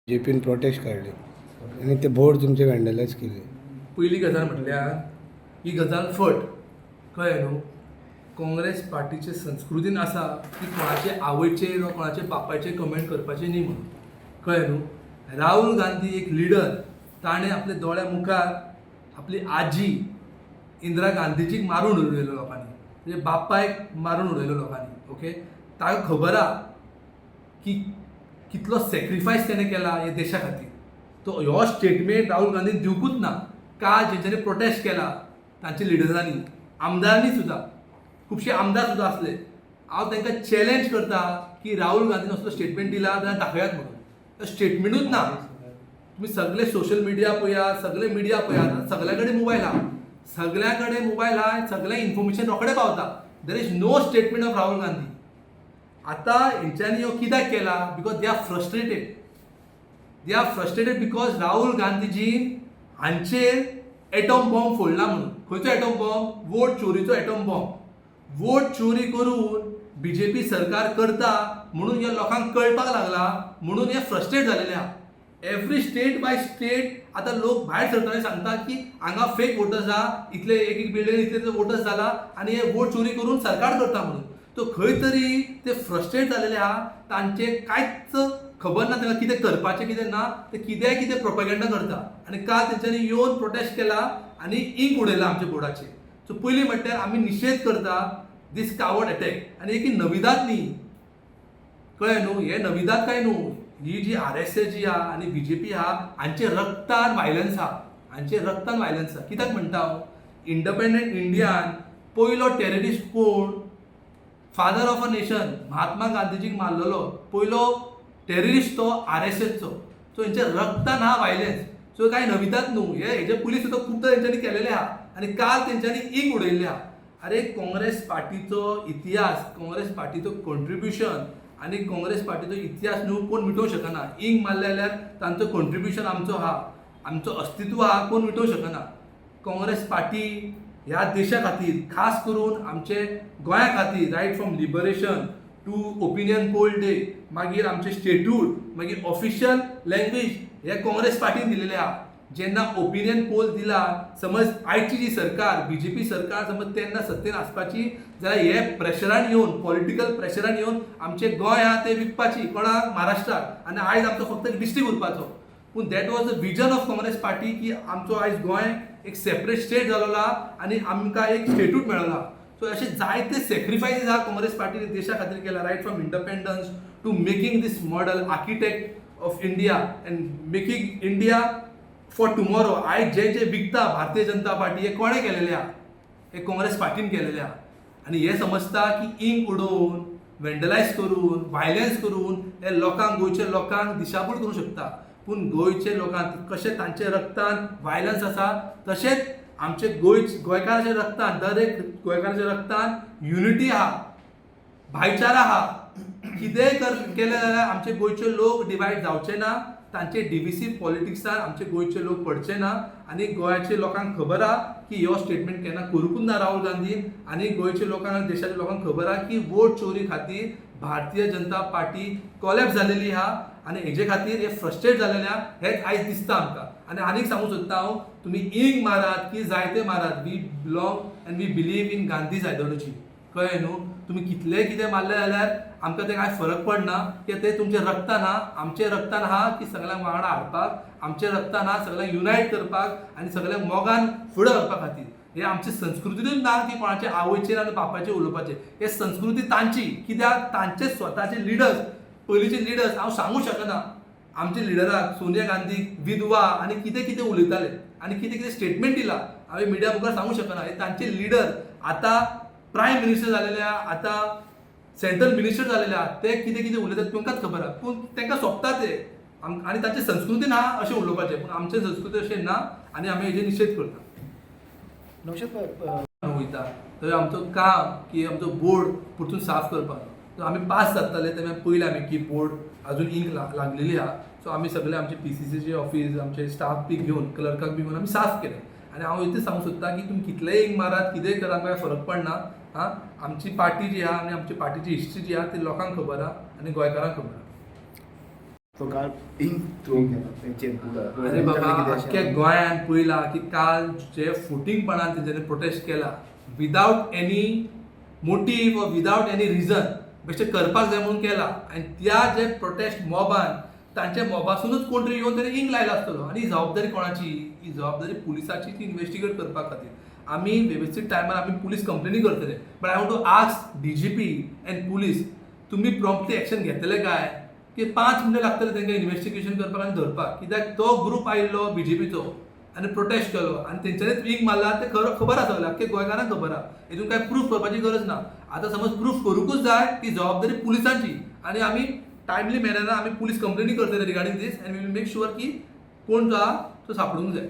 जेपीन prostate काढले आणि ते बोर्ड तुमचे वॅन्डलाइज केले. पहिली गजाल म्हटल्यार ही गजाल फट कळ्ळें न्हू. काँग्रेस पार्टीचे संस्कृतीन आसा की कोणाचे आवयचेर वा कोणाचे बापायचेर कमेंट करपाचें न्ही म्हणून कळ्ळें न्हू. राहुल गांधी एक लिडर, ताणें आपल्या दोळ्या मुखार आपली आजी इंदिरा गांधीजीक मारून उडयलो लोकांनी, म्हणजे बापायक मारून उडयलो लोकांनी. ओके, ताका खबर आहा की कितलो सॅक्रिफायस तेणें केला हे देशा खातीर. तो हो स्टेटमेंट राहुल गांधीन दिवंकूच ना. काल जेंच्यांनी प्रोटेस्ट केला तांच्या लिडरांनी, आमदारांनी सुद्दां, खुबशे आमदार सुद्दां असले, हांव तांकां चॅलेंज करता की राहुल गांधीन असलो स्टेटमेंट दिला जाल्यार दाखयात म्हणून. तो स्टेटमेंटूच ना. तुम्ही सगळे सोशल मिडिया पळयात, सगळे मिडिया पळयात, सगळ्या कडेन मोबायल आहा, सगळ्या कडेन मोबायल आहा, सगळें इन्फॉर्मेशन रोखडें पावता. There is no statement of Rahul Gandhi. आतां हेंच्यांनी ह्यो कित्याक केला? Because they are frustrated. They are frustrated because Rahul गांधीजीन हांचेर एटॉम बॉम्ब फोडला म्हणून. खंयचो एटॉम बॉम्ब? वोट चोरीचो एटॉम बॉम्ब. वोट चोरी करून बीजेपी सरकार करता म्हणून ह्या लोकांक कळपाक लागला, म्हणून हे फ्रस्ट्रेट झालेले आहा. एवरी स्टेट बाय स्टेट आतां लोक भायर सरताना सांगता की हांगा फेक वोटर्स आहा, इतले एक बिल्डिंग इतले वोटर्स जाला आनी हे वोट चोरी करून सरकार करता म्हणून. तो खंय तरी ते फ्रस्ट्रेट जालेले आहा. तांचे कांयच खबर ना तांकां कितें करपाचें कितें ना. ते कितें प्रोपेगेंडा करता. आनी काल तेंच्यांनी येवन प्रोटेस्ट केला आनी इंक उडयला आमच्या बोर्डाचेर. सो पयलीं म्हटल्यार आमी निशेध करता दीस कावर्ड अटॅक. आनी ही नविदाद न्ही, कळ्ळें न्हू. हे नविदाद काय न्हू. ही जी RSS जी आहा आनी BJP आहा, हांचे रक्तान व्हायलन्स आहा. हांचे रक्तान व्हायलन्स आहा. कित्याक म्हणटा हांव? इंडिपेंडंट इंडियान पयलो टेररिस्ट कोण? Father of a nation Mahatma गांधीजीक मारलेलो पयलो टेररिस्ट तो RSSचो. सो हेंच्या रक्तान आहा व्हायलन्स. सो कांय नविदाद न्हू. हेजे पुलीस सुद्दां खूब तेंच्यांनी केलेले आहा आनी काल तेंच्यांनी इंक उडयल्ले आहा. अरे, काँग्रेस पार्टीचो इतिहास, काँग्रेस पार्टीचो कॉन्ट्रिब्युशन आनी काँग्रेस पार्टीचो इतिहास न्हू कोण मिटोवंक शकना. इंक मारले जाल्यार तांचो कॉन्ट्रिब्युशन आमचो आहा, आमचो अस्तित्व आहा, कोण मिटोवंक शकना. काँग्रेस पार्टी ह्या देशा खातीर, खास करून आमचे गोंया खातीर, right from liberation to opinion poll day, मागीर आमचे स्टेट्यूट, मागीर ऑफिशियल लँग्वेज, हे काँग्रेस पार्टीन दिलेले आहा. जेन्ना ओपिनियन पोल दिला, समज आयची जी सरकार BJP सरकार समज तेन्ना सत्तेन आसपाची, जाल्यार हे प्रेशरान येवन, पॉलिटिकल प्रेशरान येवन आमचे गोंय आहा ते विकपाची कोणाक? महाराष्ट्राक. आनी आयज आमचो फक्त डिस्ट्रिक्ट उरपाचो. पूण that was the vision of Congress party की आमचो आयज गोंय एक सेपरेट स्टेट जालो आनी आमकां एक स्टेट्यूट मेळ्ळो. सो अशे जायते सॅक्रिफायसीस आहा काँग्रेस पार्टीने देशा खातीर केला, right from independence to making this model architect of India and making India for tomorrow. आयज जे जे विकता भारतीय जनता पार्टी, हे कोणें केलेले आहा? हे काँग्रेस पार्टीन केलेले आहा. आनी हे समजता की इंक उडोवन, वॅन्डलायज करून, व्हायलन्स करून हे लोकांक, गोंयच्या लोकांक दिशाभूल करूंक शकता. पूण गोंयचे लोकांक कशें तांचे रक्तान व्हायलन्स आसा, तशेंच आमचे गोंयकाराच्या रक्तान, दर एक गोंयकाराच्या रक्तान युनिटी आहा, भाईचारा आहा. कितेंय केलें जाल्यार आमचे गोंयचे लोक डिवायड जावचे ना. तांचे डिव्हिसिव पॉलिटिक्सान आमचे गोंयचे लोक पडचे ना. आनी गोंयच्या लोकांक खबर आहा की हो स्टेटमेंट केन्ना करूंकूच ना राहुल गांधीन. आनी गोंयच्या लोकांक, देशाच्या लोकांक खबर आहा की वोट चोरी खातीर भारतीय जनता पार्टी कॉलॅप्स जालेली आहा आनी हेजे खातीर हे फ्रस्ट्रेट जालेले आहा. हेच आयज दिसता आमकां. आनी आनीक सांगूं सोदता हांव, तुमी इंक मारात की जायते मारात, we belong and we believe in Gandhi's ideology. कळ्ळें न्हू. तुमी कितलेंय कितें मारलें जाल्यार आमकां ते कांय फरक पडना. ते तुमच्या रक्तान आहा, आमचे रक्तान आहा की सगळ्यांक वांगडा हाडपाक, आमचे रक्तान आहा सगळ्यांक युनायट करपाक आनी सगळ्यांक मोगान फुडें व्हरपा खातीर. हे आमची संस्कृतीच ना की कोणाचे आवयचेर आनी बापाचेर उलोवपाचें. हे संस्कृती तांची. कित्याक? तांचे स्वताचे लिडर्स, पयलींचे लिडर्स, हांव सांगूं शकना आमचे लिडराक, सोनिया गांधीक विधवा आनी कितें कितें उलयताले आनी कितें कितें स्टेटमेंट दिला, हांवें मिडिया मुखार सांगूं शकना. हे तांचे लिडर आतां प्रायम मिनिस्टर जालेले आहा, आतां सेंट्रल मिनिस्टर जालेले आहा. ते कितें कितें उलयतात तुमकांच खबर आहा. पूण तांकां सोबता ते आनी तांचे संस्कृतीन आहा अशें उलोवपाचें. पूण आमचे संस्कृती अशें ना आनी आमी हेजे निशेध करता. वयता थंय आमचो काम की आमचो बोर्ड परतून साफ करपाक. आमी पास जातले तेन्ना पयलें आमी की बोर्ड अजून इंक लागलेली आहा. सो आमी सगळे आमचे PCCचे ऑफिस, आमचे स्टाफ बी घेवन, क्लर्काक बी घेवन आमी साफ केलें. आनी हांव इतलें सांगूं सोदता की तुमी कितलेंय इंक मारात, कितेंय करात, कांय फरक पडना. आमची पार्टी जी आहा आनी आमची पार्टीची हिस्ट्री जी आहा ती लोकांक खबर आहा आनी गोंयकारांक खबर आहा. तो काळ इंक थ्रो केला तेंचेर अरे बाबा अख्ख्या गोंयान पळयला की काल जे फुटींगपणान तेंच्यांनी प्रोटेस्ट केला विदाउट एनी मोटीव वा विदाउट एनी रिजन बेश्टें करपाक जाय म्हणून केला आनी त्या जे प्रोटेस्ट मॉबान तांच्या मॉबासूनच कोण तरी येवन तरी इंक लायला आसतलो आनी ही जबाबदारी कोणाची ही जबाबदारी पुलिसाची ती इन्व्हेस्टिगेट करपा खातीर आमी वेवस्थीत टायमार आमी पुलीस कंप्लेनी करतले but I want to ask DGP and police तुमी प्रॉम्प्टली एक्शन घेतले काय की 5 मिनटां लागतले तांकां इन्व्हेस्टिगेशन करपाक आनी धरपाक कित्याक तो ग्रूप आयिल्लो BJPचो आनी प्रोटेस्ट केलो आनी तेंच्यांनीच इंक मारला ते खबर आसा सगळ्यांक अख्ख्या गोंयकारांक खबर आहा हेतून काय प्रूफ करपाची गरज ना आतां समज प्रूफ करूंकूच जाय ती जबाबदारी पुलिसांची आनी आमी टायमली मॅनरान आमी पुलीस कंप्लेनी करतले regarding this and we will make sure की कोण जो आहा तो सापडूंक जाय